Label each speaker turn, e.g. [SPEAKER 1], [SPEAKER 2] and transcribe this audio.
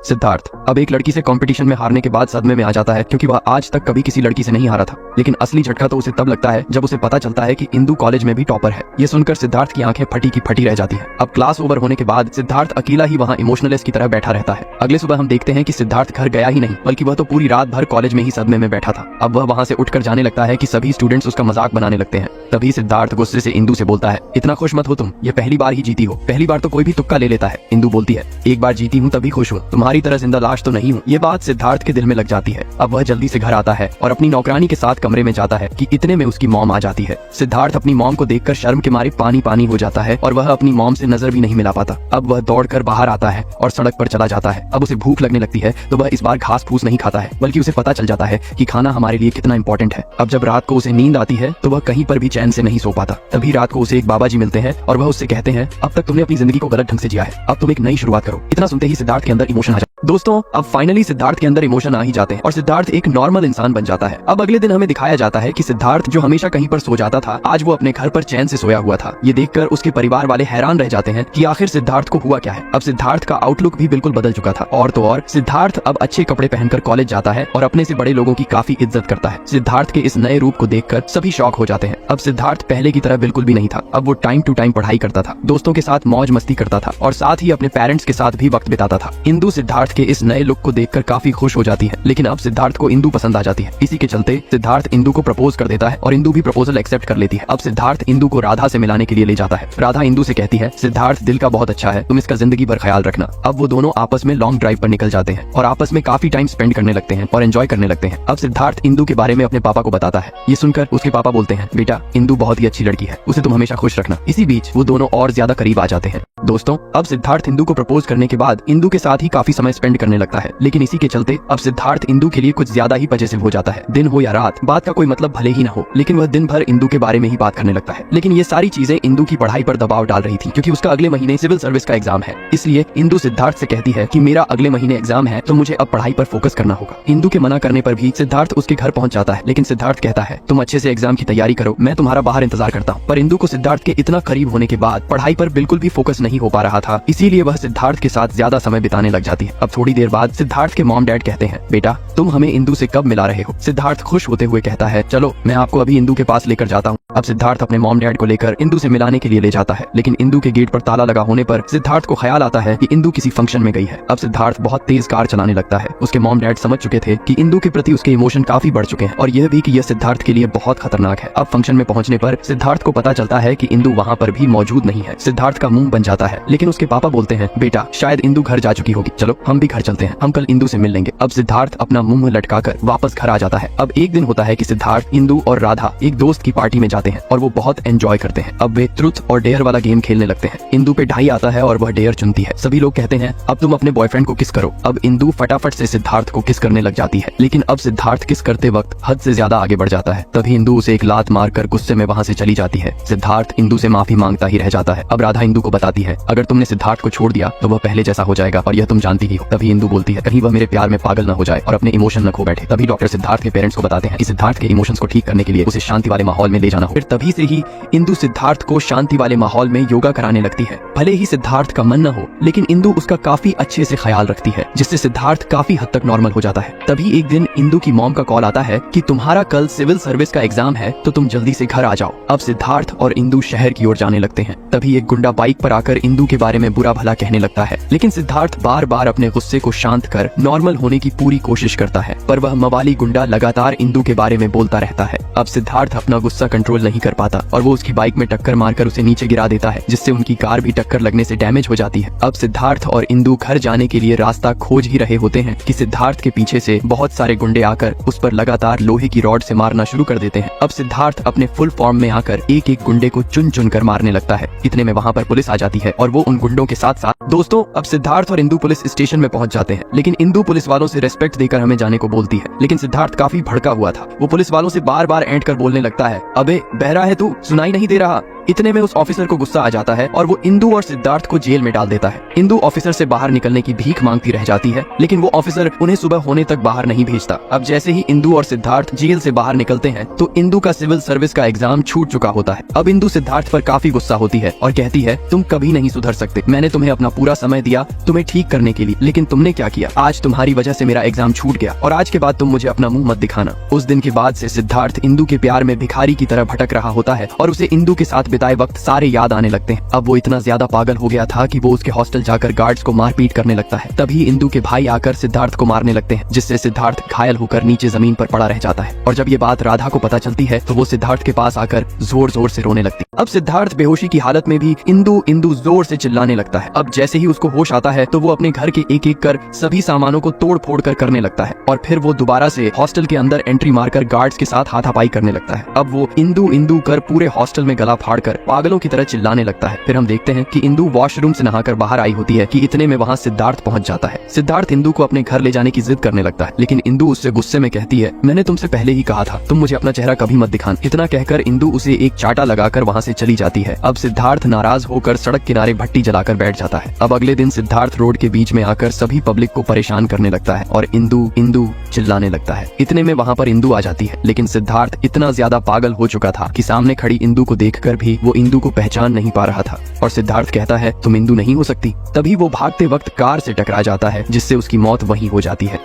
[SPEAKER 1] सिद्धार्थ अब एक लड़की से कंपटीशन में हारने के बाद सदमे में आ जाता है, क्योंकि वह आज तक कभी किसी लड़की से नहीं हारा था। लेकिन असली झटका तो उसे तब लगता है जब उसे पता चलता है कि इंदु कॉलेज में भी टॉपर है। ये सुनकर सिद्धार्थ की आंखें फटी की फटी रह जाती है। अब क्लास ओवर होने के बाद सिद्धार्थ अकेला ही वहाँ इमोशनलेस की तरह बैठा रहता है। अगले सुबह हम देखते हैं कि सिद्धार्थ घर गया ही नहीं, बल्कि वह तो पूरी रात भर कॉलेज में ही सदमे में बैठा था। अब वह वहाँ से उठकर जाने लगता है कि सभी स्टूडेंट्स उसका मजाक बनाने लगते हैं। तभी सिद्धार्थ गुस्से से इंदु से बोलता है, इतना खुश मत हो तुम, ये पहली बार ही जीती हो। पहली बार तो कोई भी तुक्का ले लेता है। इंदु बोलती है, एक बार जीती हूँ तभी खुश हूँ, तुम्हारी तरह जिंदा लाश तो नहीं हूँ। ये बात सिद्धार्थ के दिल में लग जाती है। अब वह जल्दी से घर आता है और अपनी नौकरानी के साथ कमरे में जाता है कि इतने में उसकी मॉम आ जाती है। सिद्धार्थ अपनी मॉम को देखकर शर्म के मारे पानी पानी हो जाता है और वह अपनी मॉम से नजर भी नहीं मिला पाता। अब वह दौड़कर बाहर आता है और सड़क पर चला जाता है। अब उसे भूख लगने लगती है तो वह इस बार घास फूस नहीं खाता है, बल्कि उसे पता चल जाता है कि खाना हमारे लिए कितना इंपॉर्टेंट है। अब जब रात को उसे नींद आती है तो वह कहीं पर भी चैन से नहीं सो पाता। तभी रात को उसे एक बाबा जी मिलते हैं और वह उससे कहते हैं, अब तक तुमने अपनी जिंदगी को गलत ढंग से जिया है, अब तुम एक नई शुरुआत करो। इतना सुनते ही सिद्धार्थ के अंदर इमोशन आ जाता है। दोस्तों अब फाइनली सिद्धार्थ के अंदर इमोशन आ ही जाते हैं और सिद्धार्थ एक नॉर्मल इंसान बन जाता है। अब अगले दिन हमें दिखाया जाता है कि सिद्धार्थ जो हमेशा कहीं पर सो जाता था, आज वो अपने घर पर चैन से सोया हुआ था। ये देखकर उसके परिवार वाले हैरान रह जाते हैं कि आखिर सिद्धार्थ को हुआ क्या है। अब सिद्धार्थ का आउटलुक भी बिल्कुल बदल चुका था। और तो और सिद्धार्थ अब अच्छे कपड़े पहनकर कॉलेज जाता है और अपने से बड़े लोगों की काफी इज्जत करता है। सिद्धार्थ के इस नए रूप को देखकर सभी शॉक हो जाते हैं। अब सिद्धार्थ पहले की तरह बिल्कुल भी नहीं था। अब वो टाइम टू टाइम पढ़ाई करता था, दोस्तों के साथ मौज मस्ती करता था और साथ ही अपने पेरेंट्स के साथ भी वक्त बिताता था। इंदु सिद्धार्थ के इस नए लुक को देखकर काफी खुश हो जाती है, लेकिन अब सिद्धार्थ को इंदु पसंद आ जाती है। इसी के चलते सिद्धार्थ इंदु को प्रपोज कर देता है और इंदु भी प्रपोजल एक्सेप्ट कर लेती है। अब सिद्धार्थ इंदु को राधा से मिलाने के लिए ले जाता है। राधा इंदु से कहती है, सिद्धार्थ दिल का बहुत अच्छा है, तुम इसका जिंदगी भर ख्याल रखना। अब वो दोनों आपस में लॉन्ग ड्राइव पर निकल जाते हैं और आपस में काफी टाइम स्पेंड करने लगते हैं और एंजॉय करने लगते हैं। अब सिद्धार्थ इंदु के बारे में अपने पापा को बताता है। ये सुनकर उसके पापा बोलते हैं, बेटा इंदु बहुत ही अच्छी लड़की है, उसे तुम हमेशा खुश रखना। इसी बीच वो दोनों और ज्यादा करीब आ जाते हैं। दोस्तों अब सिद्धार्थ इंदु को प्रपोज करने के बाद इंदु के साथ ही काफी समय स्पेंड करने लगता है, लेकिन इसी के चलते अब सिद्धार्थ इंदु के लिए कुछ ज्यादा ही पजेसिव हो जाता है। दिन हो या रात, बात का कोई मतलब भले ही ना हो, लेकिन वह दिन भर इंदु के बारे में ही बात करने लगता है। लेकिन ये सारी चीजें इंदु की पढ़ाई पर दबाव डाल रही थी, क्योंकि उसका अगले महीने सिविल सर्विस का एग्जाम है। इसलिए इंदु सिद्धार्थ से कहती है कि मेरा अगले महीने एग्जाम है तो मुझे अब पढ़ाई पर फोकस करना होगा। इंदु के मना करने पर भी सिद्धार्थ उसके घर पहुंच जाता है, लेकिन सिद्धार्थ कहता है, तुम अच्छे से एग्जाम की तैयारी करो, मैं तुम्हारा बाहर इंतजार करता हूँ। पर इंदु को सिद्धार्थ के इतना करीब होने के बाद पढ़ाई पर बिल्कुल भी फोकस नहीं हो पा रहा था, इसीलिए वह सिद्धार्थ के साथ ज्यादा समय बिताने लग जाती है। अब थोड़ी देर बाद सिद्धार्थ के मॉम डैड कहते हैं, बेटा तुम हमें इंदु से कब मिला रहे हो? सिद्धार्थ खुश होते हुए कहता है, चलो मैं आपको अभी इंदु के पास लेकर जाता हूँ। अब सिद्धार्थ अपने मॉम डैड को लेकर इंदु से मिलाने के लिए ले जाता है, लेकिन इंदु के गेट पर ताला लगा होने पर सिद्धार्थ को ख्याल आता है कि इंदु किसी फंक्शन में गई है। अब सिद्धार्थ बहुत तेज कार चलाने लगता है। उसके मॉम डैड समझ चुके थे कि इंदु के प्रति उसके इमोशन काफी बढ़ चुके हैं और यह भी कि यह सिद्धार्थ के लिए बहुत खतरनाक है। अब फंक्शन में पहुंचने पर सिद्धार्थ को पता चलता है कि इंदु वहाँ पर भी मौजूद नहीं है। सिद्धार्थ का मुंह बन जाता है, लेकिन उसके पापा बोलते हैं, बेटा शायद इंदु घर जा चुकी होगी, चलो हम भी घर चलते हैं, हम कल इंदु से मिल लेंगे। अब सिद्धार्थ अपना मुंह लटकाकर वापस घर आ जाता है। अब एक दिन होता है कि सिद्धार्थ, इंदु और राधा एक दोस्त की पार्टी में जाते हैं और वो बहुत एंजॉय करते हैं। अब वे ट्रुथ और डेयर वाला गेम खेलने लगते हैं। इंदु पे ढाई आता है और वह डेयर चुनती है। सभी लोग कहते हैं, अब तुम अपने बॉयफ्रेंड को किस करो। अब इंदु फटाफट से सिद्धार्थ को किस करने लग जाती है, लेकिन अब सिद्धार्थ किस करते वक्त हद से ज्यादा आगे बढ़ जाता है। तभी इंदु उसे एक लात मारकर गुस्से में वहाँ से चली जाती है। सिद्धार्थ इंदु से माफी मांगता ही रह जाता है। अब राधा इंदु को बताती है, अगर तुमने सिद्धार्थ को छोड़ दिया तो वह पहले जैसा हो जाएगा और यह तुम जानती ही हो। तभी इंदु बोलती है, कहीं वह मेरे प्यार में पागल न हो जाए और अपने इमोशन न खो बैठे। तभी डॉक्टर सिद्धार्थ के पेरेंट्स को बताते हैं कि सिद्धार्थ के इमोशंस को ठीक करने के लिए उसे शांति वाले माहौल में ले जाना हो। फिर तभी से ही इंदु सिद्धार्थ को शांति वाले माहौल में योगा कराने लगती है। भले ही सिद्धार्थ का मन न हो, लेकिन इंदु उसका काफी अच्छे से ख्याल रखती है, जिससे सिद्धार्थ काफी हद तक नॉर्मल हो जाता है। तभी एक दिन इंदु की मॉम का कॉल आता है कि तुम्हारा कल सिविल सर्विस का एग्जाम है तो तुम जल्दी से घर आ जाओ। अब सिद्धार्थ और इंदु शहर की ओर जाने लगते हैं। तभी एक गुंडा बाइक पर आकर इंदु के बारे में बुरा भला कहने लगता है, लेकिन सिद्धार्थ बार बार अपने गुस्से को शांत कर नॉर्मल होने की पूरी कोशिश करता है, पर वह मवाली गुंडा लगातार इंदु के बारे में बोलता रहता है। अब सिद्धार्थ अपना गुस्सा कंट्रोल नहीं कर पाता और वो उसकी बाइक में टक्कर मारकर उसे नीचे गिरा देता है, जिससे उनकी कार भी टक्कर लगने से डैमेज हो जाती है। अब सिद्धार्थ और इंदु घर जाने के लिए रास्ता खोज ही रहे होते हैं कि सिद्धार्थ के पीछे से बहुत सारे गुंडे आकर उस पर लगातार लोहे की रॉड से मारना शुरू कर देते हैं। अब सिद्धार्थ अपने फुल फॉर्म में आकर एक एक गुंडे को चुन चुन कर मारने लगता है। इतने में वहाँ पर पुलिस आ जाती है और वो उन गुंडों के साथ साथ दोस्तों अब सिद्धार्थ और इंदु पुलिस स्टेशन में पहुंच जाते हैं, लेकिन इंदु पुलिस वालों से रेस्पेक्ट देकर हमें जाने को बोलती है। लेकिन सिद्धार्थ काफी भड़का हुआ था। वो पुलिस वालों से बार बार ऐंठ कर बोलने लगता है, अबे बहरा है तू, सुनाई नहीं दे रहा। इतने में उस ऑफिसर को गुस्सा आ जाता है और वो इंदु और सिद्धार्थ को जेल में डाल देता है। इंदु ऑफिसर से बाहर निकलने की भीख मांगती रह जाती है, लेकिन वो ऑफिसर उन्हें सुबह होने तक बाहर नहीं भेजता। अब जैसे ही इंदु और सिद्धार्थ जेल से बाहर निकलते हैं तो इंदु का सिविल सर्विस का एग्जाम छूट चुका होता है। अब इंदु सिद्धार्थ पर काफी गुस्सा होती है और कहती है, तुम कभी नहीं सुधर सकते। मैंने तुम्हें अपना पूरा समय दिया तुम्हें ठीक करने के लिए, लेकिन तुमने क्या किया? आज तुम्हारी वजह से मेरा एग्जाम छूट गया और आज के बाद तुम मुझे अपना मुंह मत दिखाना। उस दिन के बाद से सिद्धार्थ इंदु के प्यार में भिखारी की तरह भटक रहा होता है और उसे इंदु के साथ बिताए वक्त सारे याद आने लगते हैं। अब वो इतना ज्यादा पागल हो गया था कि वो उसके हॉस्टल जाकर गार्ड्स को मारपीट करने लगता है। तभी इंदु के भाई आकर सिद्धार्थ को मारने लगते हैं, जिससे सिद्धार्थ घायल होकर नीचे जमीन पर पड़ा रह जाता है। और जब ये बात राधा को पता चलती है तो वो सिद्धार्थ के पास आकर जोर जोर से रोने लगती है। अब सिद्धार्थ बेहोशी की हालत में भी इंदु इंदु जोर से चिल्लाने लगता है। अब जैसे ही उसको होश आता है तो वो अपने घर के एक एक कर सभी सामानों को तोड़ फोड़ कर करने लगता है और फिर वो दोबारा से हॉस्टल के अंदर एंट्री मारकर गार्ड्स के साथ हाथापाई करने लगता है। अब वो इंदु इंदु कर पूरे हॉस्टल में गला फाड़कर पागलों की तरह चिल्लाने लगता है। फिर हम देखते हैं कि इंदु वॉशरूम से नहाकर बाहर आई होती है कि इतने में वहाँ सिद्धार्थ पहुँच जाता है। सिद्धार्थ इंदु को अपने घर ले जाने की जिद करने लगता है, लेकिन इंदु उससे गुस्से में कहती है, मैंने तुमसे पहले ही कहा था तुम मुझे अपना चेहरा कभी मत दिखाना। इतना कहकर इंदु उसे एक चाटा लगाकर वहाँ से चली जाती है। अब सिद्धार्थ नाराज होकर सड़क किनारे भट्टी जलाकर बैठ जाता है। अब अगले दिन सिद्धार्थ रोड के बीच में आकर सभी पब्लिक को परेशान करने लगता है और इंदु इंदु चिल्लाने लगता है। इतने में वहाँ पर इंदु आ जाती है, लेकिन सिद्धार्थ इतना ज्यादा पागल हो चुका था कि सामने खड़ी इंदु को देखकर भी वो इंदु को पहचान नहीं पा रहा था। और सिद्धार्थ कहता है, तुम इंदु नहीं हो सकती। तभी वो भागते वक्त कार से टकरा जाता है, जिससे उसकी मौत वहीं हो जाती है।